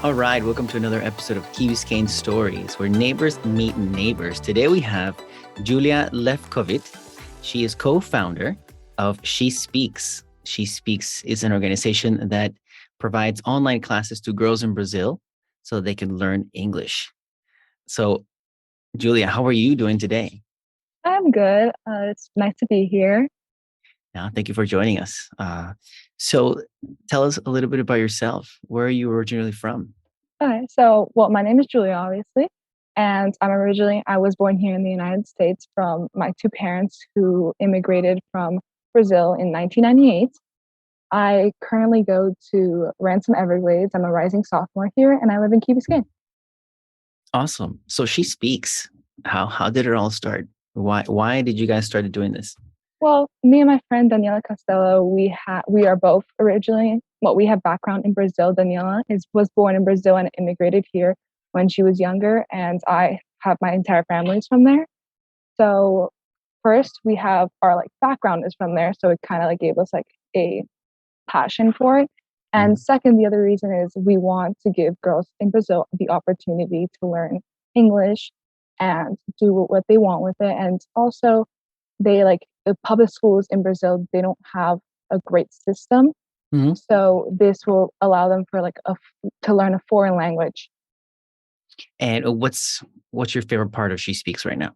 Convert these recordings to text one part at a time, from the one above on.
All right, welcome to another episode of Key Biscayne Stories, where neighbors meet neighbors. Today we have Julia Lewkowitz. She is co-founder of She Speaks. She Speaks is an organization that provides online classes to girls in Brazil so they can learn English. So, Julia, how are you doing today? I'm good. It's nice to be here. Yeah, thank you for joining us. So, tell us a little bit about yourself. Where are you originally from? Okay, my name is Julia, obviously, and I was born here in the United States from my two parents who immigrated from Brazil in 1998. I currently go to Ransom Everglades. I'm a rising sophomore here, and I live in Key Biscayne. Awesome. So She Speaks. How did it all start? Why did you guys started doing this? Well, me and my friend Daniela Castelo, we are both originally we have background in Brazil. Daniela was born in Brazil and immigrated here when she was younger, and I have my entire family's from there. So first we have our background is from there, so it kind of gave us a passion for it. And second, the other reason is we want to give girls in Brazil the opportunity to learn English and do what they want with it. And also the public schools in Brazil, they don't have a great system. Mm-hmm. So this will allow them to learn a foreign language. And what's your favorite part of She Speaks right now?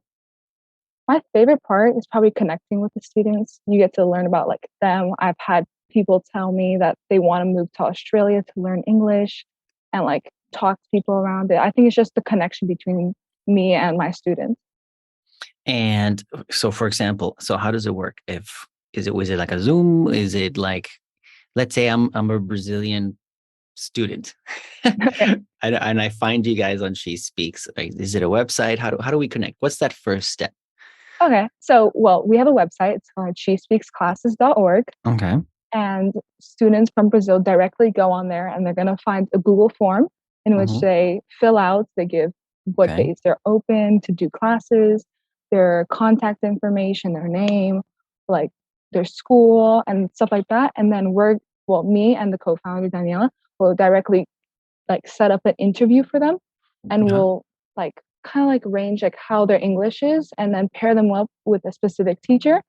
My favorite part is probably connecting with the students. You get to learn about them. I've had people tell me that they want to move to Australia to learn English and talk to people around it. I think it's just the connection between me and my students. And so, for example, how does it work? Was it like a Zoom? Is it like, let's say I'm a Brazilian student, and I find you guys on She Speaks. Like, is it a website? How do we connect? What's that first step? Okay, we have a website. It's called shespeaksclasses.org. Okay. And students from Brazil directly go on there and they're going to find a Google form in which they fill out, they give what days they're open to do classes, their contact information, their name, their school and stuff like that. And then me and the co-founder Daniela will directly set up an interview for them, and we'll range how their English is and then pair them up with a specific teacher,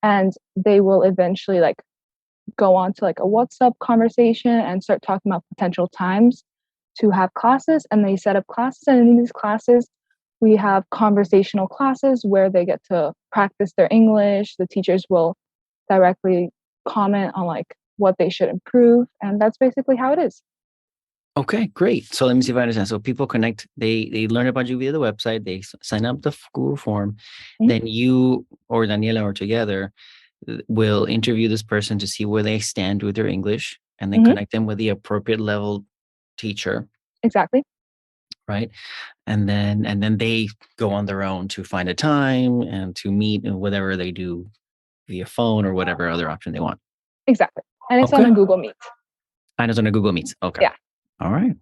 and they will eventually go on to a WhatsApp conversation and start talking about potential times to have classes. And they set up classes, and in these classes we have conversational classes where they get to practice their English. The teachers will directly comment on what they should improve, and that's basically how it is. Okay, great. So let me see if I understand. So people connect, they learn about you via the website, they sign up the Google form, then you or Daniela or together will interview this person to see where they stand with their English, and then connect them with the appropriate level teacher. Exactly. Right. And then they go on their own to find a time and to meet and whatever they do via phone or whatever other option they want. Exactly. And it's on a Google Meet. And it's on a Google Meet. Okay. Yeah. All right.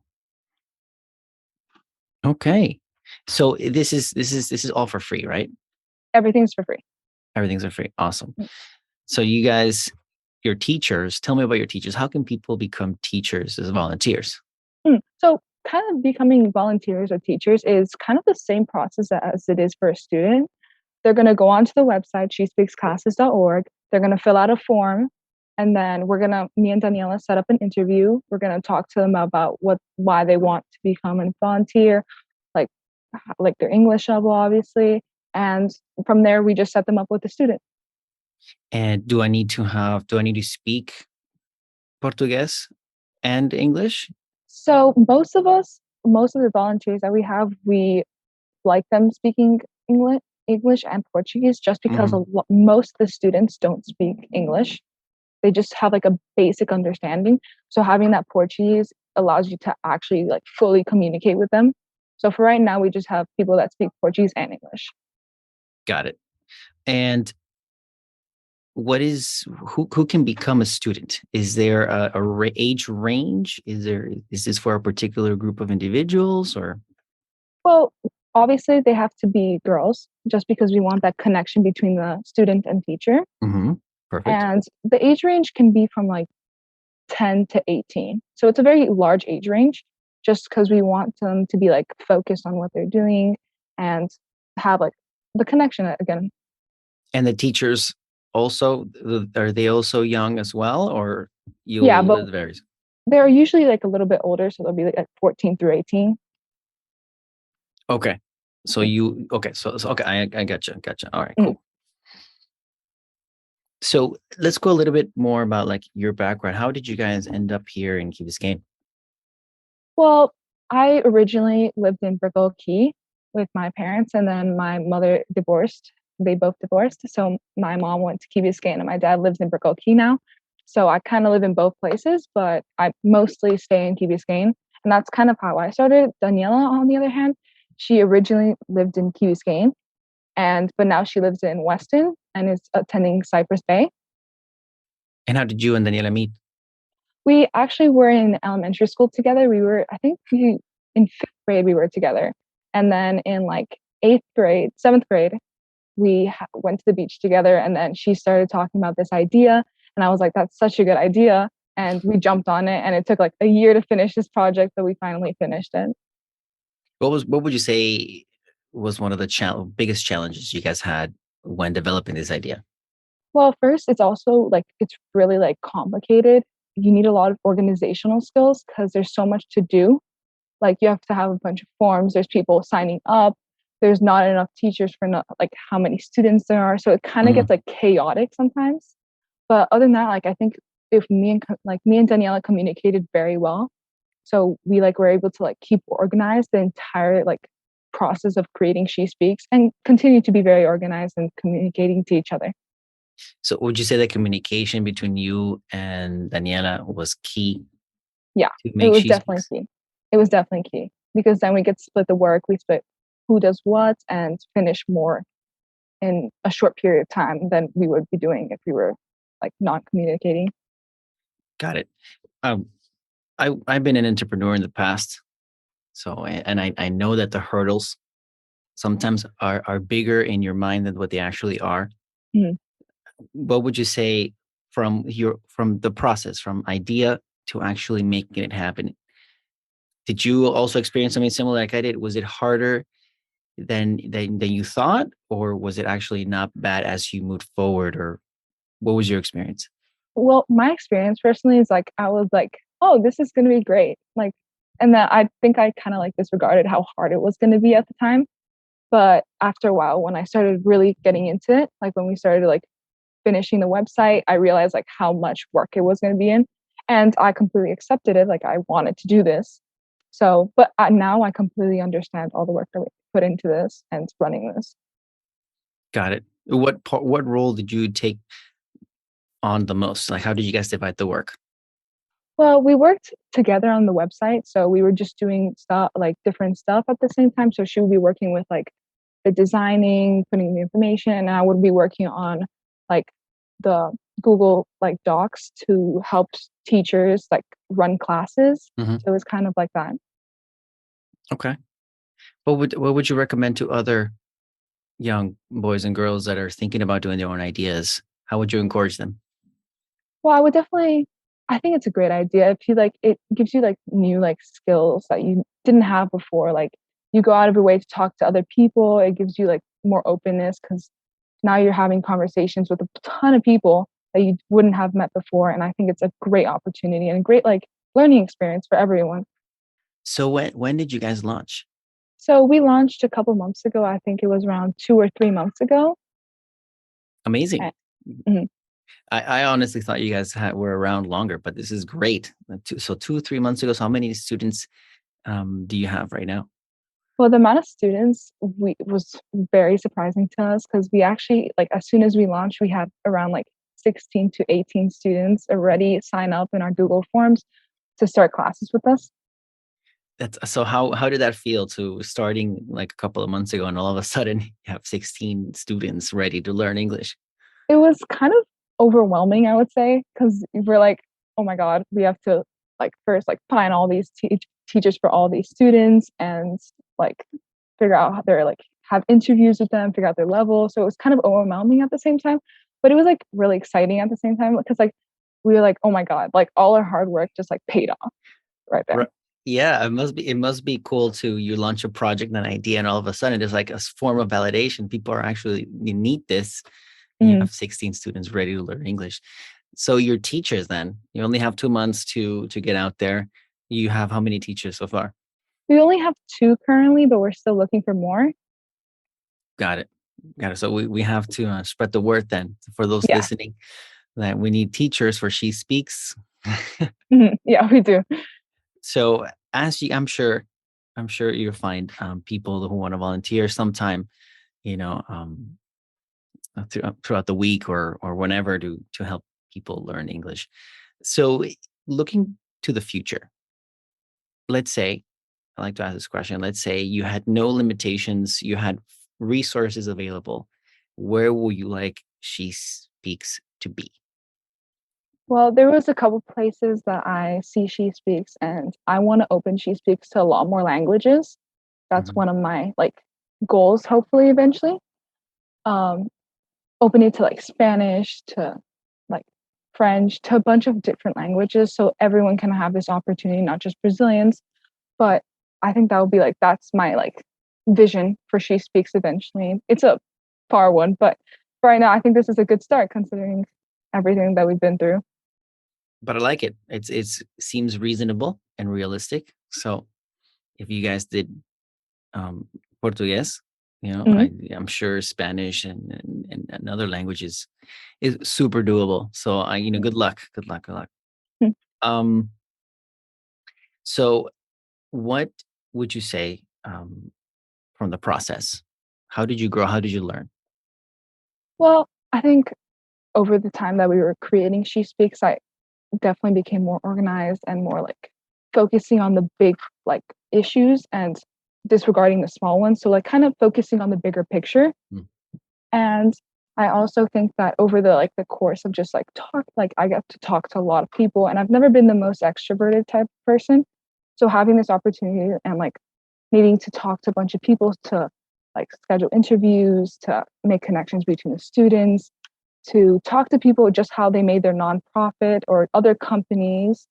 Okay. So this is all for free, right? Everything's for free. Everything's for free. Awesome. So you guys, your teachers, tell me about your teachers. How can people become teachers as volunteers? So kind of becoming volunteers or teachers is kind of the same process as it is for a student. They're going to go onto the website, shespeaksclasses.org. They're going to fill out a form. And then me and Daniela set up an interview. We're going to talk to them about why they want to become a volunteer, like their English level, obviously. And from there, we just set them up with the student. And do I need to speak Portuguese and English? So most of the volunteers that we have, we like them speaking English and Portuguese, just because most of the students don't speak English. They just have a basic understanding. So having that Portuguese allows you to actually fully communicate with them. So for right now, we just have people that speak Portuguese and English. Got it. And who can become a student? Is there a age range? Is this for a particular group of individuals or? Well, obviously they have to be girls, just because we want that connection between the student and teacher. Perfect. And the age range can be from 10 to 18. So it's a very large age range, just because we want them to be like focused on what they're doing and have like the connection again. And the teachers also, are they also young as well, or Yeah, you but it varies? they're usually like a little bit older, so they'll be like 14 through 18. Okay. So Mm, you okay, so okay, I gotcha. All right, mm. cool. So let's go a little bit more about like your background. How did you guys end up here in Key Biscayne? Well, I originally lived in Brickell Key with my parents, and then my mother divorced. They both divorced. So my mom went to Key Biscayne, and my dad lives in Brickell Key now. So I kind of live in both places, but I mostly stay in Key Biscayne. And that's kind of how I started. Daniela, on the other hand, she originally lived in Key Biscayne, but now she lives in Weston and is attending Cypress Bay. And how did you and Daniela meet? We actually were in elementary school together. I think in fifth grade, we were together. And then in like eighth grade, seventh grade, we went to the beach together. And then she started talking about this idea. And I was like, that's such a good idea. And we jumped on it. And it took like a year to finish this project, but we finally finished it. What would you say was one of the biggest challenges you guys had when developing this idea? Well, first, it's also like, it's really like complicated. You need a lot of organizational skills because there's so much to do. Like you have to have a bunch of forms. There's people signing up. There's not enough teachers for not like how many students there are. So it kind of Mhm. gets like chaotic sometimes. But other than that, like I think if me and Daniela communicated very well, so we like were able to like keep organized the entire like process of creating She Speaks and continue to be very organized and communicating to each other. So would you say that communication between you and Daniela was key Yeah, to it make was She definitely Speaks? key. It was definitely key because then we get to split the work. We split who does what and finish more in a short period of time than we would be doing if we were like not communicating. Got it. Um, I've been an entrepreneur in the past, so and I know that the hurdles sometimes are bigger in your mind than what they actually are. Mhm. What would you say from the process, from idea to actually making it happen? Did you also experience something similar like I did? Was it harder than you thought, or was it actually not bad as you moved forward, or what was your experience? Well, my experience personally is like I was like, oh, this is gonna be great. Like, and then I think I kind of like disregarded how hard it was gonna be at the time. But after a while, when I started really getting into it, like when we started like finishing the website, I realized like how much work it was going to be in, and I completely accepted it. Like I wanted to do this. So, but now I completely understand all the work that we put into this and running this. Got it. What role did you take on the most? Like, how did you guys divide the work? Well, we worked together on the website, so we were just doing stuff like different stuff at the same time. So she would be working with like the designing, putting the information, and I would be working on like the Google like Docs to help teachers like run classes. Hmm. So it was kind of like that. Okay. What would you recommend to other young boys and girls that are thinking about doing their own ideas? How would you encourage them? Well, I think it's a great idea. If you like, it gives you like new like skills that you didn't have before. Like you go out of your way to talk to other people. It gives you like more openness because now you're having conversations with a ton of people that you wouldn't have met before. And I think it's a great opportunity and a great like learning experience for everyone. So when did you guys launch? So we launched a couple months ago. I think it was around 2 or 3 months ago. Amazing. And, mhm. I honestly thought you guys were around longer, but this is great. So 2 3 months ago. So how many students do you have right now? Well, the amount of students we was very surprising to us because we actually like as soon as we launched, we had around like 16 to 18 students already sign up in our Google Forms to start classes with us. That's so how did that feel to starting like a couple of months ago and all of a sudden you have 16 students ready to learn English? It was kind of overwhelming, I would say, because we're like, oh my God, we have to like first like find all these teachers for all these students and like figure out how they're like have interviews with them, figure out their level. So it was kind of overwhelming at the same time, but it was like really exciting at the same time because like we were like, oh my God, like all our hard work just like paid off right there. Right. Yeah, it must be cool to you launch a project, an idea, and all of a sudden there's like a form of validation. People are actually you need this, and you Mm. have 16 students ready to learn English. So your teachers then, you only have 2 months to get out there. You have how many teachers so far? We only have two currently, but we're still looking for more. Got it. Got it. So we have to spread the word then for those Yeah. listening that we need teachers for She Speaks. Yeah, we do. So as you, I'm sure you'll find people who want to volunteer sometime, you know, throughout the week or whenever to help people learn English. So looking to the future, let's say I like to ask this question. Let's say you had no limitations, you had resources available. Where will you like She Speaks to be? Well, there was a couple places that I see She Speaks, and I want to open She Speaks to a lot more languages. That's Mhm. one of my like goals, hopefully eventually. Um, Open it to like Spanish, to like French, to a bunch of different languages, so everyone can have this opportunity, not just Brazilians. But I think that would be like that's my like vision for She Speaks eventually. It's a far one, but right now I think this is a good start considering everything that we've been through. But I like it. It's seems reasonable and realistic. So if you guys did Portuguese, Mhm. I'm sure Spanish and other languages is super doable. So good luck, good luck, good luck. Um, so what would you say from the process? How did you grow? How did you learn? Well, I think over the time that we were creating She Speaks, I definitely became more organized and more like focusing on the big like issues and disregarding the small ones. So like kind of focusing on the bigger picture. Mm. And I also think that over the course of just like talk, like I got to talk to a lot of people, and I've never been the most extroverted type of person. So having this opportunity and like needing to talk to a bunch of people to like schedule interviews, to make connections between the students, to talk to people just how they made their nonprofit or other companies,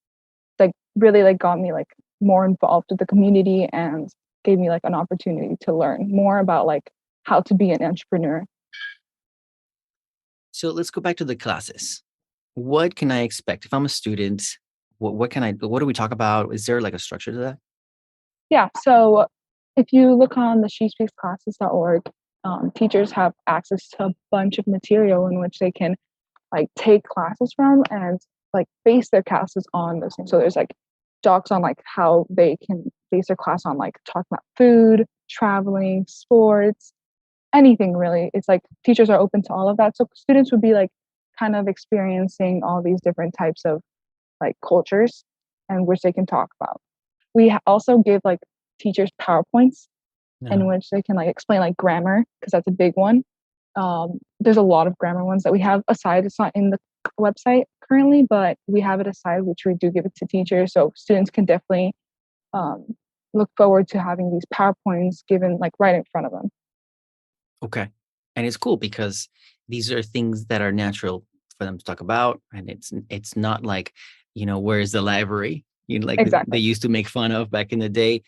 like really like got me like more involved with the community and gave me like an opportunity to learn more about like how to be an entrepreneur. So let's go back to the classes. What can I expect if I'm a student? What do we talk about? Is there like a structure to that? Yeah, so if you look on the shespeaksclasses.org, teachers have access to a bunch of material in which they can like take classes from and like base their classes on those things. So there's like docs on like how they can base their class on like talking about food, traveling, sports, anything really. It's like teachers are open to all of that. So students would be like kind of experiencing all these different types of like cultures and which they can talk about. We also give like teachers PowerPoints in No. which they can like explain like grammar because that's a big one. There's a lot of grammar ones that we have aside. It's not in the website currently, but we have it aside, which we do give it to teachers. So students can definitely um, look forward to having these PowerPoints given like right in front of them. Okay. And it's cool because these are things that are natural for them to talk about. And it's not like, where's the library? Like they Exactly. used to make fun of back in the day,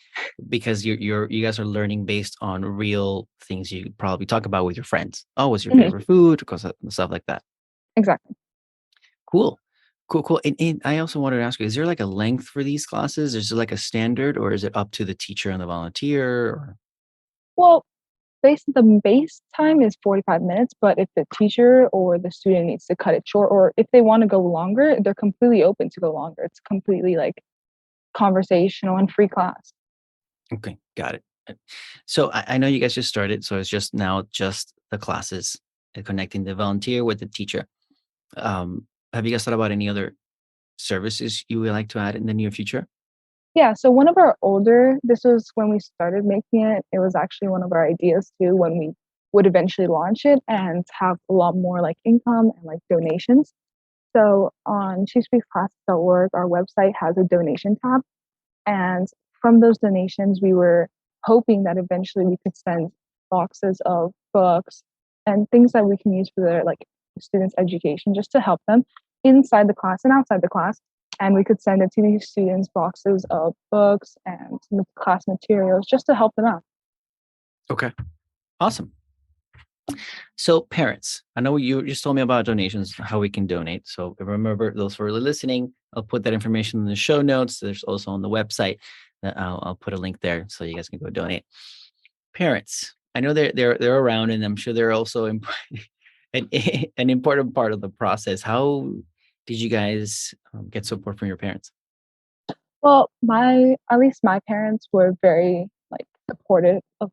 because you guys are learning based on real things you probably talk about with your friends. Oh, what's your Hmm. favorite food? Because stuff like that. Exactly. Cool. Cool, cool. And I also wanted to ask you, is there like a length for these classes? Is there like a standard, or is it up to the teacher and the volunteer? Or Well, the base time is 45 minutes, but if the teacher or the student needs to cut it short, or if they want to go longer, they're completely open to go longer. It's completely like conversational and free class. okay, got it. So I know you guys just started, so it's just now just the classes and connecting the volunteer with the teacher. Have you guys thought about any other services you would like to add in the near future? Yeah, so one of our older, this was when we started making it. It was actually one of our ideas too when we would eventually launch it and have a lot more like income and like donations. So on choosespeaksclasses.org, our website has a donation tab. And from those donations, we were hoping that eventually we could send boxes of books and things that we can use for their like students' education just to help them inside the class and outside the class. And we could send it to these students boxes of books and class materials just to help them out. Okay. Awesome. So parents, I know you just told me about donations, how we can donate. So remember, those who are listening, I'll put that information in the show notes. There's also on the website. I'll put a link there so you guys can go donate. Parents, I know they're around, and I'm sure they're also an important part of the process. How did you guys get support from your parents? Well, at least my parents were very supportive of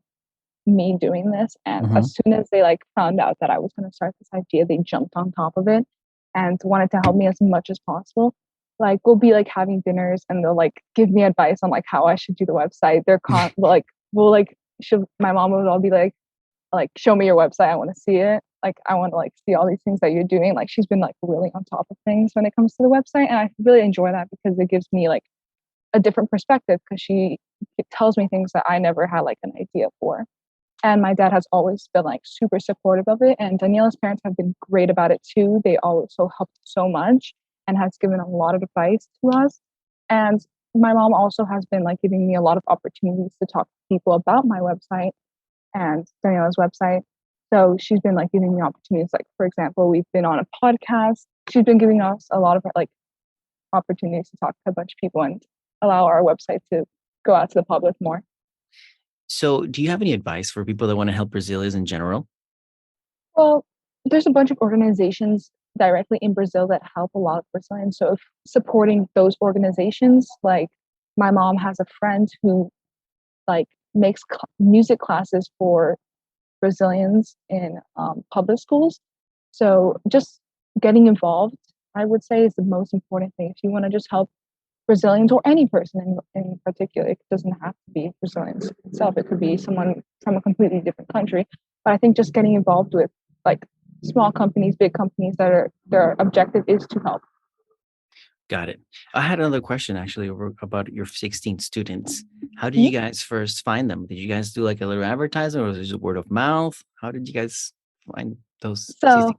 me doing this. And as soon as they found out that I was going to start this idea, they jumped on top of it and wanted to help me as much as possible. We'll be having dinners, and they'll give me advice on how I should do the website. My mom would all be show me your website. I want to see it. I want to see all these things that you're doing. She's been really on top of things when it comes to the website. And I really enjoy that because it gives me a different perspective, because she tells me things that I never had an idea for. And my dad has always been super supportive of it. And Daniela's parents have been great about it too. They also helped so much and has given a lot of advice to us. And my mom also has been giving me a lot of opportunities to talk to people about my website and Daniela's website. So she's been giving me opportunities. For example, we've been on a podcast. She's been giving us a lot of opportunities to talk to a bunch of people and allow our website to go out to the public more. So do you have any advice for people that want to help Brazilians in general? Well, there's a bunch of organizations directly in Brazil that help a lot of Brazilians. So if supporting those organizations, my mom has a friend who makes music classes for Brazilians in public schools. So just getting involved, I would say, is the most important thing. If you want to just help Brazilians, or any person in particular, it doesn't have to be Brazilians itself. It could be someone from a completely different country. But I think just getting involved with small companies, big companies that their objective is to help. Got it. I had another question actually about your 16 students. How did you guys first find them? Did you guys do a little advertisement, or was it just word of mouth? How did you guys find those? So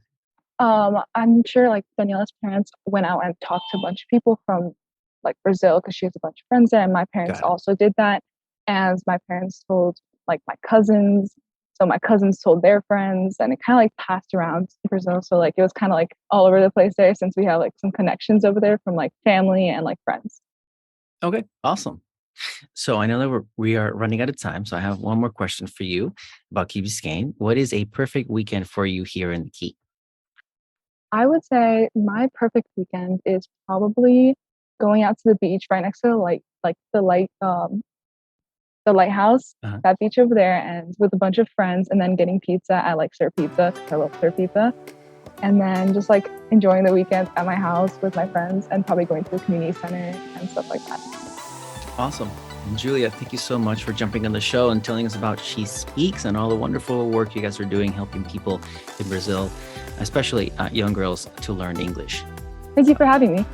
I'm sure Daniela's parents went out and talked to a bunch of people from Brazil, because she has a bunch of friends there, and my parents also did that. And my parents told my cousins, so my cousins told their friends, and it kind of passed around Brazil. So it was kind of all over the place there, since we have some connections over there from family and friends. Okay, awesome. So I know that we are running out of time, so I have one more question for you about Key Biscayne. What is a perfect weekend for you here in the Key? I would say my perfect weekend is probably going out to the beach right next to the lighthouse, that beach over there, and with a bunch of friends, and then getting pizza at Sir Pizza, because I love Sir Pizza, and then just enjoying the weekend at my house with my friends, and probably going to the community center and stuff like that. Awesome. Julia, thank you so much for jumping on the show and telling us about She Speaks and all the wonderful work you guys are doing helping people in Brazil, especially young girls, to learn English. Thank you for having me.